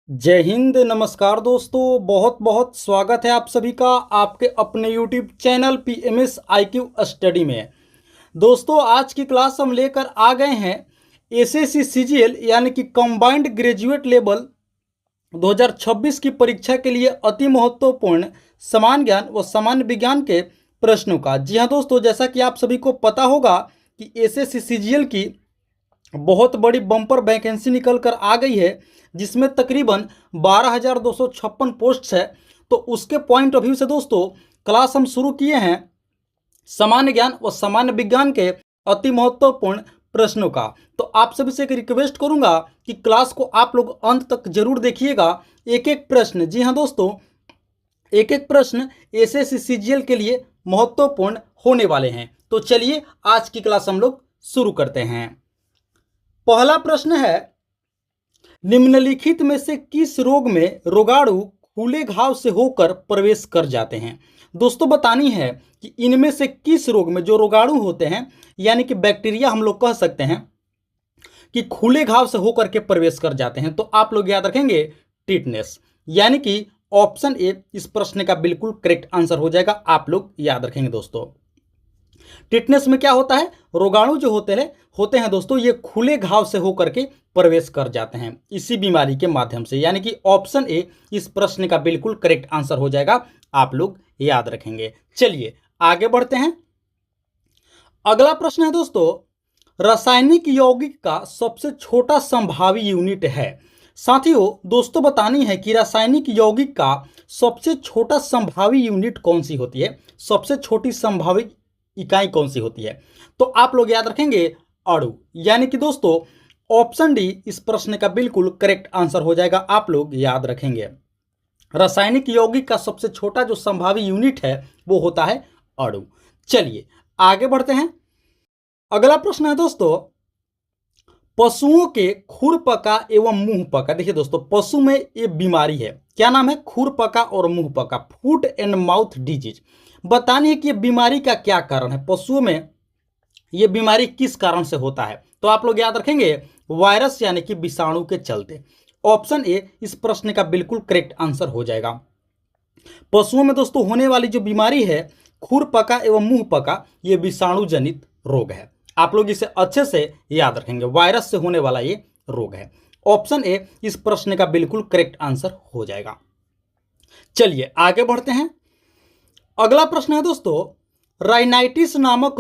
जय हिंद। नमस्कार दोस्तों, बहुत बहुत स्वागत है आप सभी का आपके अपने YouTube channel PMS IQ study में। दोस्तों, आज की क्लास हम लेकर आ गए हैं एसएससी सीजीएल यानी कि कंबाइंड ग्रेजुएट लेवल 2026 की परीक्षा के लिए अति महत्वपूर्ण समान ज्ञान व सामान्य विज्ञान के प्रश्नों का। जी हाँ दोस्तों, जैसा कि आप सभी को पता होगा कि एसएससी सीजीएल की बहुत बड़ी बम्पर वैकेंसी निकल कर आ गई है, जिसमें तकरीबन 12,256 पोस्ट्स है। तो उसके पॉइंट ऑफ व्यू से दोस्तों क्लास हम शुरू किए हैं सामान्य ज्ञान व सामान्य विज्ञान के अति महत्वपूर्ण प्रश्नों का। तो आप सभी से एक रिक्वेस्ट करूंगा कि क्लास को आप लोग अंत तक जरूर देखिएगा। एक एक प्रश्न, जी हाँ दोस्तों, एक एक प्रश्न एसएससी सीजीएल के लिए महत्वपूर्ण होने वाले हैं। तो चलिए आज की क्लास हम लोग शुरू करते हैं। पहला प्रश्न है, निम्नलिखित में से किस रोग में रोगाणु खुले घाव से होकर प्रवेश कर जाते हैं। दोस्तों बतानी है कि इनमें से किस रोग में जो रोगाणु होते हैं यानी कि बैक्टीरिया हम लोग कह सकते हैं कि खुले घाव से होकर के प्रवेश कर जाते हैं। तो आप लोग याद रखेंगे टिटनेस, यानी कि ऑप्शन ए इस प्रश्न का बिल्कुल करेक्ट आंसर हो जाएगा। आप लोग याद रखेंगे दोस्तों, टिटनेस में क्या होता है, रोगाणु जो होते हैं दोस्तों, ये खुले घाव से होकर के प्रवेश कर जाते हैं इसी बीमारी के माध्यम से, यानी कि ऑप्शन ए इस प्रश्न का बिल्कुल करेक्ट आंसर हो जाएगा। आप लोग याद रखेंगे। चलिए आगे बढ़ते हैं। अगला प्रश्न है दोस्तों, रासायनिक यौगिक का सबसे छोटा संभावी यूनिट है। साथियों दोस्तों बतानी है कि रासायनिक यौगिक का सबसे छोटा संभावी यूनिट कौन सी होती है, सबसे छोटी संभावी इकाई कौन सी होती है। तो आप लोग याद रखेंगे अणु, यानी कि दोस्तों ऑप्शन डी इस प्रश्न का बिल्कुल करेक्ट आंसर हो जाएगा। आप लोग याद रखेंगे रासायनिक यौगिक का सबसे छोटा जो संभावी यूनिट है वो होता है अणु। चलिए आगे बढ़ते हैं। अगला प्रश्न है दोस्तों, पशुओं के खुरपका एवं मुंहपका। देखिए दोस्तों, पशु में ये बीमारी है, क्या नाम है, खुरपका और मुंहपका, फूट एंड माउथ डिजीज। बतानी है कि ये बीमारी का क्या कारण है, पशुओं में ये बीमारी किस कारण से होता है। तो आप लोग याद रखेंगे वायरस यानी कि विषाणु के चलते। ऑप्शन ए इस प्रश्न का बिल्कुल करेक्ट आंसर हो जाएगा। पशुओं में दोस्तों होने वाली जो बीमारी है खुरपका एवं मुंहपका, ये विषाणु जनित रोग है। आप लोग इसे अच्छे से याद रखेंगे, वायरस से होने वाला ये रोग है। ऑप्शन ए इस प्रश्न का बिल्कुल करेक्ट आंसर हो जाएगा। चलिए आगे बढ़ते हैं। अगला प्रश्न है दोस्तों, राइनाइटिस नामक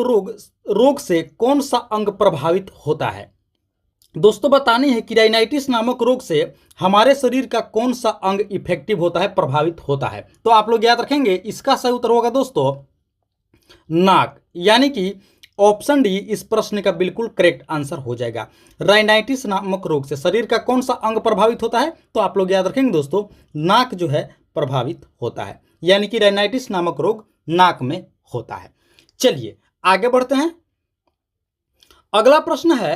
रोग से कौन सा अंग प्रभावित होता है। दोस्तों बतानी है कि राइनाइटिस नामक रोग से हमारे शरीर का कौन सा अंग इफेक्टिव होता है, प्रभावित होता है। तो आप लोग याद रखेंगे इसका सही उत्तर होगा दोस्तों नाक, यानी कि ऑप्शन डी इस प्रश्न का बिल्कुल करेक्ट आंसर हो जाएगा। राइनाइटिस नामक रोग से शरीर का कौन सा अंग प्रभावित होता है। तो आप लोग याद रखेंगे दोस्तों नाक जो है प्रभावित होता है, यानी कि राइनाइटिस नामक रोग नाक में होता है। चलिए आगे बढ़ते हैं। अगला प्रश्न है,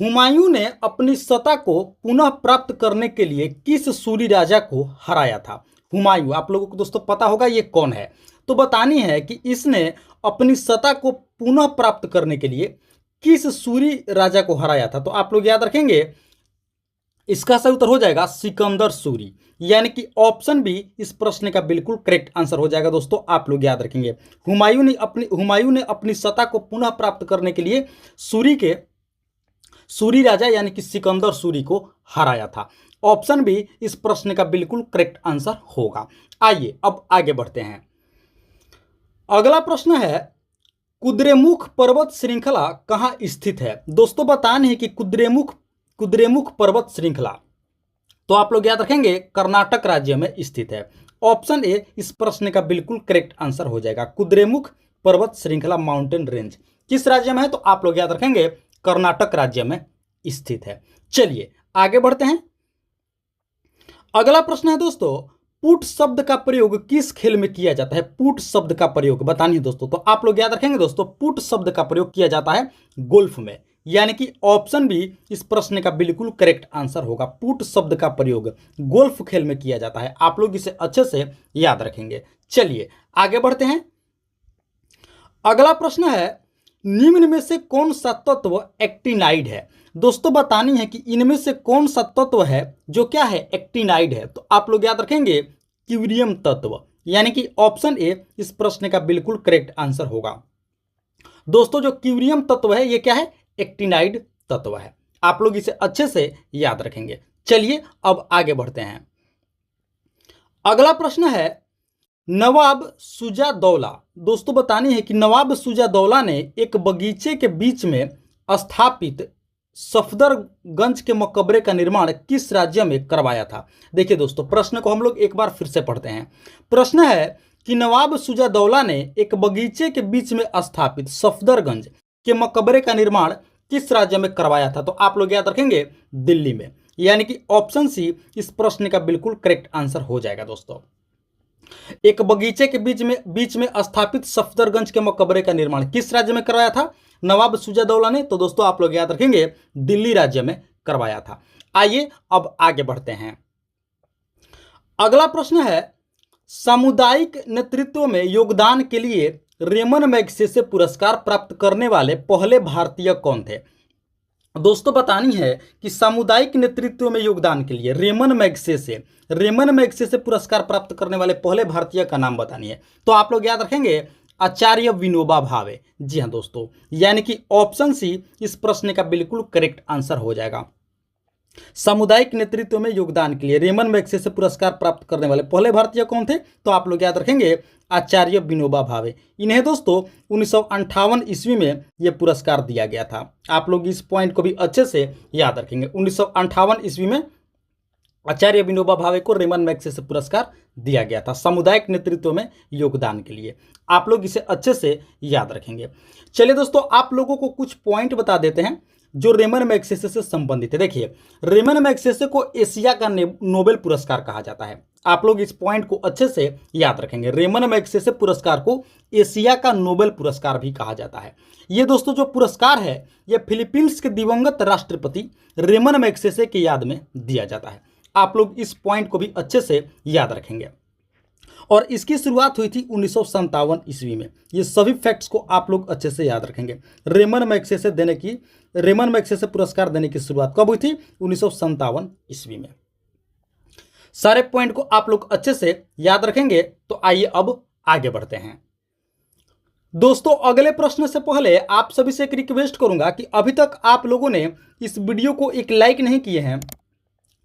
हुमायूं ने अपनी सत्ता को पुनः प्राप्त करने के लिए किस सूरी राजा को हराया था। हुमायूं आप लोगों को दोस्तों पता होगा ये कौन है। तो बतानी है कि इसने अपनी सत्ता को पुनः प्राप्त करने के लिए किस सूरी राजा को हराया था। तो आप लोग याद रखेंगे इसका सही उत्तर हो जाएगा सिकंदर सूरी, यानी कि ऑप्शन बी इस प्रश्न का बिल्कुल करेक्ट आंसर हो जाएगा। दोस्तों आप लोग याद रखेंगे हुमायूं ने अपनी सत्ता को पुनः प्राप्त करने के लिए सूरी राजा यानी कि सिकंदर सूरी को हराया था। ऑप्शन बी इस प्रश्न का बिल्कुल करेक्ट आंसर होगा। आइए अब आगे बढ़ते हैं। अगला प्रश्न है, कुद्रेमुख पर्वत श्रृंखला कहां स्थित है। दोस्तों बताने है कि कुद्रेमुख पर्वत श्रृंखला, तो आप लोग याद रखेंगे कर्नाटक राज्य में स्थित है। ऑप्शन ए इस प्रश्न का बिल्कुल करेक्ट आंसर हो जाएगा। कुद्रेमुख पर्वत श्रृंखला माउंटेन रेंज किस राज्य में है। तो आप लोग याद रखेंगे कर्नाटक राज्य में स्थित है। चलिए आगे बढ़ते हैं। अगला प्रश्न है दोस्तों, पुट शब्द का प्रयोग किस खेल में किया जाता है। पुट शब्द का प्रयोग बतानी है दोस्तों। तो आप लोग याद रखेंगे दोस्तों पुट शब्द का प्रयोग किया जाता है गोल्फ में, यानी कि ऑप्शन बी इस प्रश्न का बिल्कुल करेक्ट आंसर होगा। पुट शब्द का प्रयोग गोल्फ खेल में किया जाता है। आप लोग इसे अच्छे से याद रखेंगे। चलिए आगे बढ़ते हैं। अगला प्रश्न है, निम्न में से कौन सा तत्व एक्टिनाइड है। दोस्तों बतानी है कि इनमें से कौन सा तत्व है जो क्या है, एक्टिनाइड है। तो आप लोग याद रखेंगे क्यूरियम तत्व, यानी कि ऑप्शन ए इस प्रश्न का बिल्कुल करेक्ट आंसर होगा। दोस्तों जो क्यूरियम तत्व है ये क्या है, एक्टिनाइड तत्व है। आप लोग इसे अच्छे से याद रखेंगे। चलिए अब आगे बढ़ते हैं। अगला प्रश्न है नवाब शुजादौला। दोस्तों बतानी है कि नवाब शुजादौला ने एक बगीचे के बीच में स्थापित सफदरगंज के मकबरे का निर्माण किस राज्य में करवाया था। देखिए दोस्तों प्रश्न को हम लोग एक बार फिर से पढ़ते हैं। प्रश्न है कि नवाब शुजादौला ने एक बगीचे के बीच में स्थापित सफदरगंज के मकबरे का निर्माण किस राज्य में करवाया था। तो आप लोग याद रखेंगे दिल्ली में, यानी कि ऑप्शन सी इस प्रश्न का बिल्कुल करेक्ट आंसर हो जाएगा। दोस्तों एक बगीचे के बीच में स्थापित सफदरगंज के मकबरे का निर्माण किस राज्य में करवाया था, नवाब शुजादौला ने। तो दोस्तों आप लोग याद रखेंगे दिल्ली राज्य में करवाया था। आइए अब आगे बढ़ते हैं। अगला प्रश्न है सामुदायिक नेतृत्व में योगदान के लिए रेमन मैग्सेसे पुरस्कार प्राप्त करने वाले पहले भारतीय कौन थे। दोस्तों बतानी है कि सामुदायिक नेतृत्व में योगदान के लिए रेमन मैग्सेसे पुरस्कार प्राप्त करने वाले पहले भारतीय का नाम बतानी है। तो आप लोग याद रखेंगे आचार्य विनोबा भावे। जी हाँ दोस्तों, यानी कि ऑप्शन सी इस प्रश्न का बिल्कुल करेक्ट आंसर हो जाएगा। सामुदायिक नेतृत्व में योगदान के लिए रेमन मैग्सेसे पुरस्कार प्राप्त करने वाले पहले भारतीय कौन थे। तो आप लोग याद रखेंगे आचार्य विनोबा भावे। इन्हें दोस्तों 1958 ईस्वी में यह पुरस्कार दिया गया था। आप लोग इस पॉइंट को भी अच्छे से याद रखेंगे। 1958 ईस्वी में आचार्य विनोबा भावे को रेमन मैग्सेसे पुरस्कार दिया गया था सामुदायिक नेतृत्व में योगदान के लिए। आप लोग इसे अच्छे से याद रखेंगे। चलिए दोस्तों आप लोगों को कुछ पॉइंट बता देते हैं जो रेमन मैग्सेसे से संबंधित है। देखिए रेमन मैग्सेसे को एशिया का नोबेल पुरस्कार कहा जाता है। आप लोग इस पॉइंट को अच्छे से याद रखेंगे। रेमन मैग्सेसे पुरस्कार को एशिया का नोबेल पुरस्कार भी कहा जाता है। ये दोस्तों जो पुरस्कार है ये फिलीपींस के दिवंगत राष्ट्रपति रेमन मैग्सेसे की याद में दिया जाता है। आप लोग इस पॉइंट को भी अच्छे से याद रखेंगे। और इसकी शुरुआत हुई थी 1957 ईस्वी में। ये सभी फैक्ट्स को आप लोग अच्छे से याद रखेंगे। रेमन मैग्सेसे पुरस्कार देने की शुरुआत कब हुई थी, 1957 ईस्वी में। सारे पॉइंट को आप लोग अच्छे से याद रखेंगे। तो आइए अब आगे बढ़ते हैं। दोस्तों अगले प्रश्न से पहले आप सभी से एक रिक्वेस्ट करूंगा कि अभी तक आप लोगों ने इस वीडियो को एक लाइक नहीं किए हैं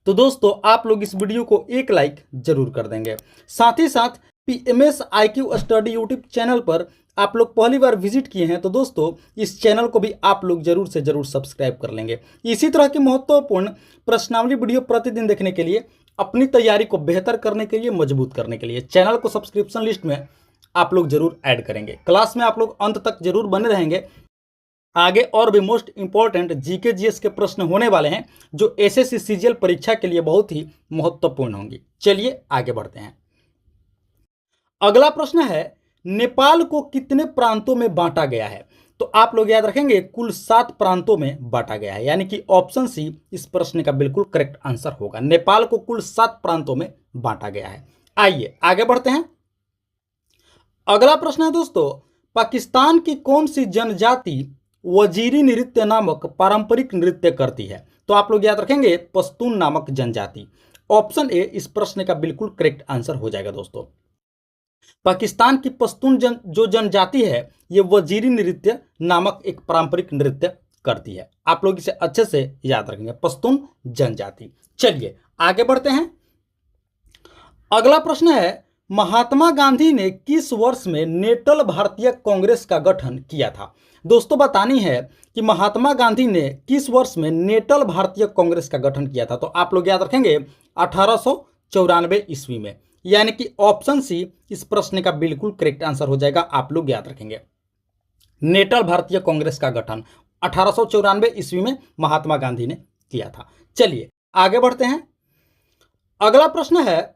तो दोस्तों आप लोग इस वीडियो को एक लाइक जरूर कर देंगे। साथ ही साथ PMS IQ study YouTube channel पर आप लोग पहली बार विजिट किए हैं तो दोस्तों इस चैनल को भी आप लोग जरूर से जरूर सब्सक्राइब कर लेंगे। इसी तरह की महत्वपूर्ण प्रश्नावली वीडियो प्रतिदिन देखने के लिए, अपनी तैयारी को बेहतर करने के लिए, मजबूत करने के लिए चैनल को सब्सक्रिप्शन लिस्ट में आप लोग जरूर ऐड करेंगे। क्लास में आप लोग अंत तक जरूर बने रहेंगे। आगे और भी मोस्ट इंपॉर्टेंट जीके जीएस के प्रश्न होने वाले हैं जो SSC CGL परीक्षा के लिए बहुत ही महत्वपूर्ण होंगी। चलिए आगे बढ़ते हैं। अगला प्रश्न है नेपाल को कितने प्रांतों में बांटा गया है। तो आप लोग याद रखेंगे कुल 7 प्रांतों में बांटा गया है, यानी कि ऑप्शन सी इस प्रश्न का बिल्कुल करेक्ट आंसर होगा। नेपाल को कुल 7 प्रांतों में बांटा गया है। आइए आगे बढ़ते हैं। अगला प्रश्न है दोस्तों पाकिस्तान की कौन सी जनजाति वजीरी नृत्य नामक पारंपरिक नृत्य करती है। तो आप लोग याद रखेंगे पश्तून नामक जनजाति। ऑप्शन ए इस प्रश्न का बिल्कुल करेक्ट आंसर हो जाएगा। दोस्तों पाकिस्तान की पश्तून जो जनजाति है ये वजीरी नृत्य नामक एक पारंपरिक नृत्य करती है। आप लोग इसे अच्छे से याद रखेंगे, पश्तून जनजाति। चलिए आगे बढ़ते हैं। अगला प्रश्न है महात्मा गांधी ने किस वर्ष में नेटल भारतीय कांग्रेस का गठन किया था। दोस्तों बतानी है कि महात्मा गांधी ने किस वर्ष में नेटल भारतीय कांग्रेस का गठन किया था। तो आप लोग याद रखेंगे 1894 ईस्वी में, यानी कि ऑप्शन सी इस प्रश्न का बिल्कुल करेक्ट आंसर हो जाएगा। आप लोग याद रखेंगे नेटल भारतीय कांग्रेस का गठन 1894 ईस्वी में महात्मा गांधी ने किया था। चलिए आगे बढ़ते हैं। अगला प्रश्न है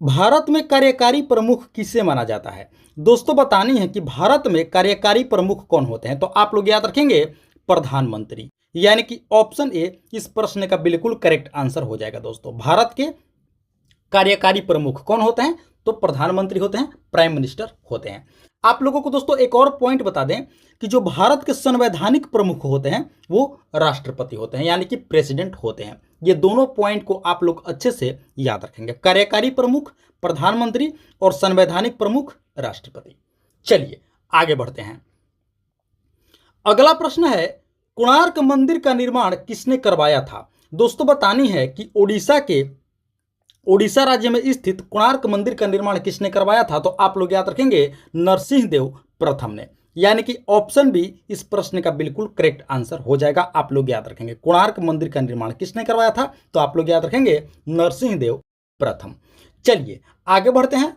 भारत में कार्यकारी प्रमुख किसे माना जाता है। दोस्तों बतानी है कि भारत में कार्यकारी प्रमुख कौन होते हैं। तो आप लोग याद रखेंगे प्रधानमंत्री, यानी कि ऑप्शन ए इस प्रश्न का बिल्कुल करेक्ट आंसर हो जाएगा। दोस्तों भारत के कार्यकारी प्रमुख कौन होते हैं? तो प्रधानमंत्री होते हैं, प्राइम मिनिस्टर होते हैं। आप लोगों को दोस्तों एक और पॉइंट बता दें कि जो भारत के संवैधानिक प्रमुख होते हैं वो राष्ट्रपति होते हैं, यानी कि प्रेसिडेंट होते हैं। ये दोनों पॉइंट को आप लोग अच्छे से याद रखेंगे, कार्यकारी प्रमुख प्रधानमंत्री और संवैधानिक प्रमुख राष्ट्रपति। चलिए आगे बढ़ते हैं। अगला प्रश्न है, कोणार्क मंदिर का निर्माण किसने करवाया था? दोस्तों बतानी है कि ओडिशा राज्य में स्थित कोणार्क मंदिर का निर्माण किसने करवाया था? तो आप लोग याद रखेंगे नरसिंह देव प्रथम ने, यानी कि ऑप्शन बी इस प्रश्न का बिल्कुल करेक्ट आंसर हो जाएगा। आप लोग याद रखेंगे कोणार्क मंदिर का निर्माण किसने करवाया था? तो आप लोग याद रखेंगे नरसिंह देव प्रथम। चलिए आगे बढ़ते हैं।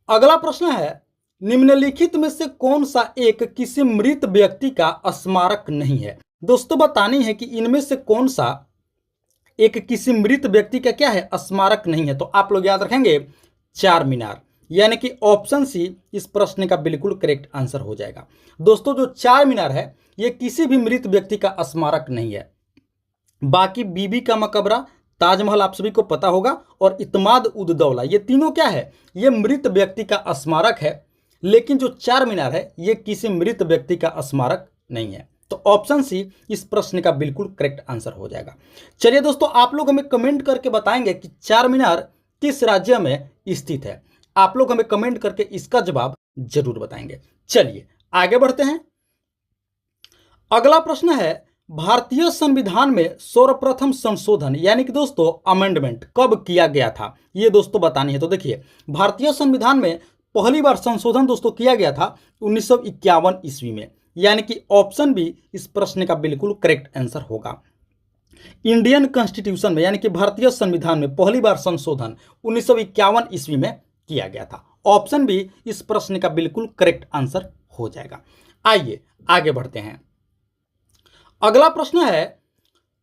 अगला प्रश्न है, निम्नलिखित में से कौन सा एक किसी मृत व्यक्ति का स्मारक नहीं है? दोस्तों बतानी है कि इनमें से कौन सा एक किसी मृत व्यक्ति का क्या है, स्मारक नहीं है? तो आप लोग याद रखेंगे चार मीनार, यानी कि ऑप्शन सी इस प्रश्न का बिल्कुल करेक्ट आंसर हो जाएगा। दोस्तों जो चार मीनार है ये किसी भी मृत व्यक्ति का स्मारक नहीं है। बाकी बीबी का मकबरा, ताजमहल आप सभी को पता होगा, और इत्माद उद दौला, ये तीनों क्या है, ये मृत व्यक्ति का स्मारक है। लेकिन जो चार मीनार है ये किसी मृत व्यक्ति का स्मारक नहीं है। तो ऑप्शन सी इस प्रश्न का बिल्कुल करेक्ट आंसर हो जाएगा। चलिए दोस्तों आप लोग हमें कमेंट करके बताएंगे कि चार मीनार किस राज्य में स्थित है। आप लोग हमें कमेंट करके इसका जवाब जरूर बताएंगे। चलिए आगे बढ़ते हैं। अगला प्रश्न है, भारतीय संविधान में सर्वप्रथम संशोधन यानी कि दोस्तों अमेंडमेंट कब किया गया था? ये दोस्तों बतानी है। तो देखिए भारतीय संविधान में पहली बार संशोधन दोस्तों किया गया था 1951 ईस्वी में, यानी कि ऑप्शन बी इस प्रश्न का बिल्कुल करेक्ट आंसर होगा। इंडियन कॉन्स्टिट्यूशन में यानी कि भारतीय संविधान में पहली बार संशोधन 1951 ईस्वी में किया गया था। ऑप्शन बी इस प्रश्न का बिल्कुल करेक्ट आंसर हो जाएगा। आइए आगे बढ़ते हैं। अगला प्रश्न है,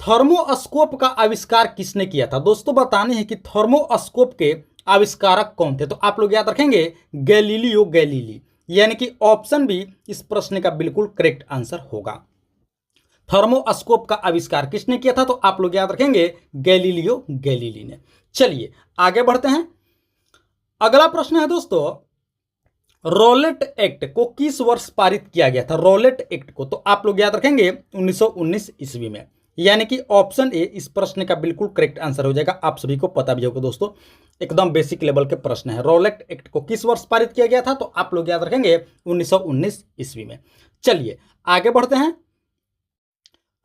थर्मोस्कोप का आविष्कार किसने किया था? दोस्तों बताने हैं कि थर्मोस्कोप के आविष्कारक कौन थे? तो आप लोग याद रखेंगे गैलीलियो गैलीली, यानी कि ऑप्शन बी इस प्रश्न का बिल्कुल करेक्ट आंसर होगा। थर्मोस्कोप का आविष्कार किसने किया था? तो आप लोग याद रखेंगे गैलीलियो गैलीली ने। चलिए आगे बढ़ते हैं। अगला प्रश्न है दोस्तों, रॉलेट एक्ट को किस वर्ष पारित किया गया था? रॉलेट एक्ट को तो आप लोग याद रखेंगे 1919 ईस्वी में, यानी कि ऑप्शन ए इस प्रश्न का बिल्कुल करेक्ट आंसर हो जाएगा। आप सभी को पता भी होगा दोस्तों, एकदम बेसिक लेवल के प्रश्न है। रॉलेट एक्ट को किस वर्ष पारित किया गया था? तो आप लोग याद रखेंगे 1919 ईस्वी में। चलिए आगे बढ़ते हैं।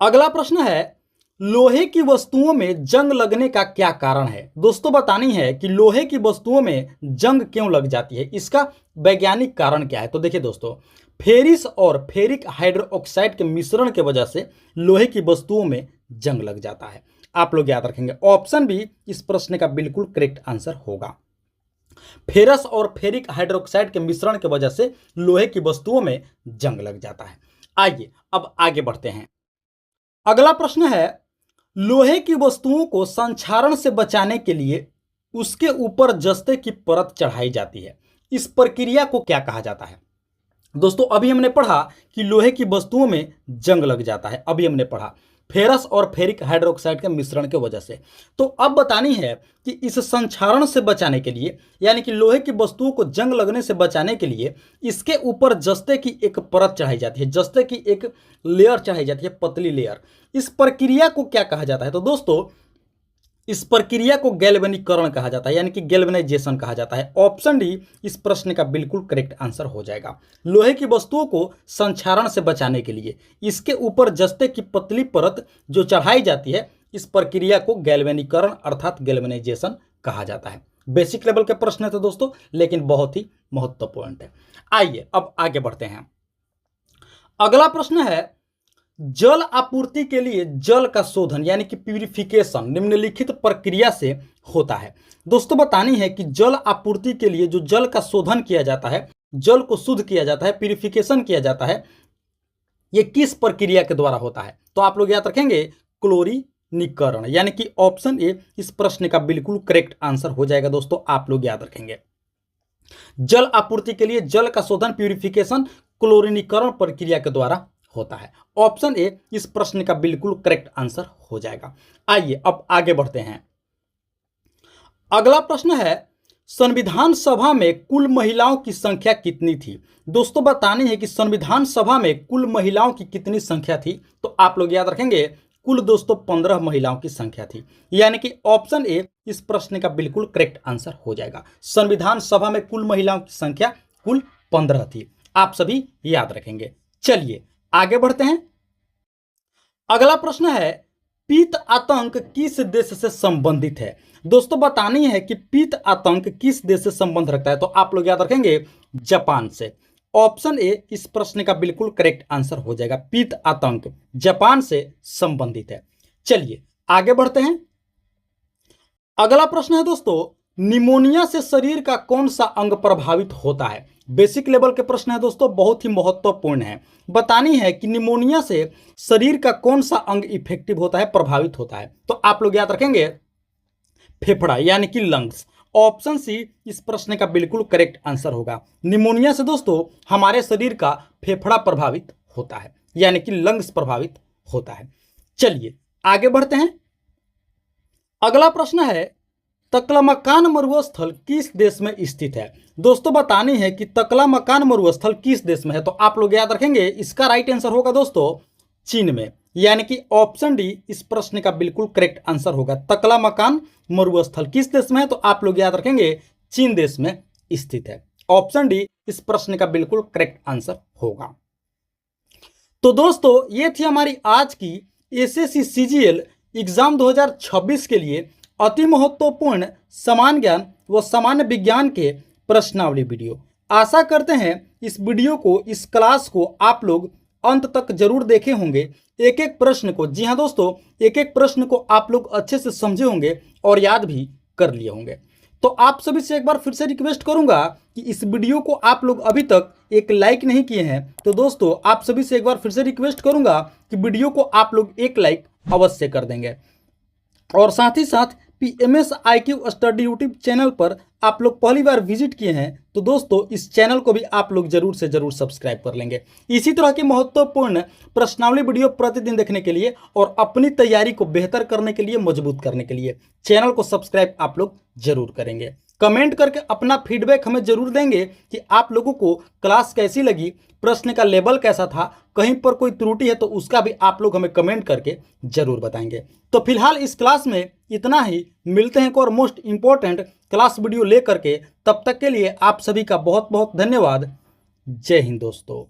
अगला प्रश्न है, लोहे की वस्तुओं में जंग लगने का क्या कारण है? दोस्तों बतानी है कि लोहे की वस्तुओं में जंग क्यों लग जाती है, इसका वैज्ञानिक कारण क्या है? तो देखिए दोस्तों, फेरिस और फेरिक हाइड्रोक्साइड के मिश्रण की वजह से लोहे की वस्तुओं में जंग लग जाता है। आप लोग याद रखेंगे ऑप्शन बी इस प्रश्न का बिल्कुल करेक्ट आंसर होगा। फेरस और फेरिक हाइड्रोक्साइड के मिश्रण की वजह से लोहे की वस्तुओं में जंग लग जाता है। आइए अब आगे बढ़ते हैं। अगला प्रश्न है, लोहे की वस्तुओं को संक्षारण से बचाने के लिए उसके ऊपर जस्ते की परत चढ़ाई जाती है। इस प्रक्रिया को क्या कहा जाता है? दोस्तों अभी हमने पढ़ा कि लोहे की वस्तुओं में जंग लग जाता है, अभी हमने पढ़ा फेरस और फेरिक हाइड्रोक्साइड के मिश्रण की वजह से। तो अब बतानी है कि इस संक्षारण से बचाने के लिए, यानी कि लोहे की वस्तुओं को जंग लगने से बचाने के लिए इसके ऊपर जस्ते की एक परत चढ़ाई जाती है, जस्ते की एक लेयर चढ़ाई जाती है, पतली लेयर। इस प्रक्रिया को क्या कहा जाता है? तो दोस्तों इस प्रक्रिया को गैल्वेनीकरण कहा जाता है, यानी कि गैल्वेनाइजेशन कहा जाता है। ऑप्शन डी इस प्रश्न का बिल्कुल करेक्ट आंसर हो जाएगा। लोहे की वस्तुओं को संक्षारण से बचाने के लिए इसके ऊपर जस्ते की पतली परत जो चढ़ाई जाती है, इस प्रक्रिया को गैल्वेनीकरण अर्थात गैल्वेनाइजेशन कहा जाता है। बेसिक लेवल के प्रश्न है तो दोस्तों, लेकिन बहुत ही महत्वपूर्ण है। आइए अब आगे बढ़ते हैं। अगला प्रश्न है, जल आपूर्ति के लिए जल का शोधन यानी कि प्यूरिफिकेशन निम्नलिखित प्रक्रिया से होता है। दोस्तों बतानी है कि जल आपूर्ति के लिए जो जल का शोधन किया जाता है, जल को शुद्ध किया जाता है, प्यूरिफिकेशन किया जाता है, ये किस प्रक्रिया के द्वारा होता है? तो आप लोग याद रखेंगे क्लोरीनीकरण, यानी कि ऑप्शन ए इस प्रश्न का बिल्कुल करेक्ट आंसर हो जाएगा। दोस्तों आप लोग याद रखेंगे जल आपूर्ति के लिए जल का शोधन प्यूरिफिकेशन क्लोरीनीकरण प्रक्रिया के द्वारा होता है। ऑप्शन ए इस प्रश्न का बिल्कुल करेक्ट आंसर हो जाएगा। आइए अब आगे बढ़ते हैं। अगला प्रश्न है, संविधान सभा में कुल महिलाओं की संख्या कितनी थी? दोस्तों बतानी है कि संविधान सभा में कुल महिलाओं की कितनी संख्या थी। तो आप लोग याद रखेंगे कुल दोस्तों 15 महिलाओं की संख्या थी, यानी कि ऑप्शन ए इस प्रश्न का बिल्कुल करेक्ट आंसर हो जाएगा। संविधान सभा में कुल महिलाओं की संख्या कुल 15 थी, आप सभी याद रखेंगे। चलिए आगे बढ़ते हैं। अगला प्रश्न है, पीत आतंक किस देश से संबंधित है? दोस्तों बतानी है कि पीत आतंक किस देश से संबंध रखता है। तो आप लोग याद रखेंगे जापान से। ऑप्शन ए इस प्रश्न का बिल्कुल करेक्ट आंसर हो जाएगा। पीत आतंक जापान से संबंधित है। चलिए आगे बढ़ते हैं। अगला प्रश्न है दोस्तों, निमोनिया से शरीर का कौन सा अंग प्रभावित होता है? बेसिक लेवल के प्रश्न है दोस्तों, बहुत ही महत्वपूर्ण है। बतानी है कि निमोनिया से शरीर का कौन सा अंग इफेक्टिव होता है, प्रभावित होता है। तो आप लोग याद रखेंगे फेफड़ा यानी कि लंग्स। ऑप्शन सी इस प्रश्न का बिल्कुल करेक्ट आंसर होगा। निमोनिया से दोस्तों हमारे शरीर का फेफड़ा प्रभावित होता है, यानी कि लंग्स प्रभावित होता है। चलिए आगे बढ़ते हैं। अगला प्रश्न है, तकलामकान मरुस्थल किस देश में स्थित है? दोस्तों बतानी है कि तकलामकान मरुस्थल किस देश में है। तो आप लोग याद रखेंगे इसका राइट आंसर होगा दोस्तों चीन में, यानी कि ऑप्शन डी इस प्रश्न का बिल्कुल करेक्ट आंसर होगा। तकलामकान मरुस्थल किस देश में है? तो आप लोग याद रखेंगे चीन देश में स्थित है। ऑप्शन डी इस प्रश्न का बिल्कुल करेक्ट आंसर होगा। तो दोस्तों ये थी हमारी आज की एसएससी सीजीएल एग्जाम 2026 के लिए अति महत्वपूर्ण समान ज्ञान व सामान्य विज्ञान के प्रश्नावली वीडियो। आशा करते हैं इस वीडियो को, इस क्लास को आप लोग अंत तक जरूर देखे होंगे। एक एक प्रश्न को, जी हाँ दोस्तों, एक एक प्रश्न को आप लोग अच्छे से समझे होंगे और याद भी कर लिए होंगे। तो आप सभी से एक बार फिर से रिक्वेस्ट करूंगा कि इस वीडियो को आप लोग अभी तक एक लाइक नहीं किए हैं, तो दोस्तों आप सभी से एक बार फिर से रिक्वेस्ट करूंगा कि वीडियो को आप लोग एक लाइक अवश्य कर देंगे। और साथ ही साथ PMS IQ study YouTube channel पर आप लोग पहली बार विजिट किए हैं तो दोस्तों इस चैनल को भी आप लोग जरूर से जरूर सब्सक्राइब कर लेंगे। इसी तरह की महत्वपूर्ण प्रश्नावली वीडियो प्रतिदिन देखने के लिए और अपनी तैयारी को बेहतर करने के लिए, मजबूत करने के लिए चैनल को सब्सक्राइब आप लोग जरूर करेंगे। कमेंट करके अपना फीडबैक हमें जरूर देंगे कि आप लोगों को क्लास कैसी लगी, प्रश्न का लेवल कैसा था, कहीं पर कोई त्रुटि है तो उसका भी आप लोग हमें कमेंट करके जरूर बताएंगे। तो फिलहाल इस क्लास में इतना ही, मिलते हैं एक और मोस्ट इंपॉर्टेंट क्लास वीडियो लेकर के। तब तक के लिए आप सभी का बहुत बहुत धन्यवाद। जय हिंद दोस्तों।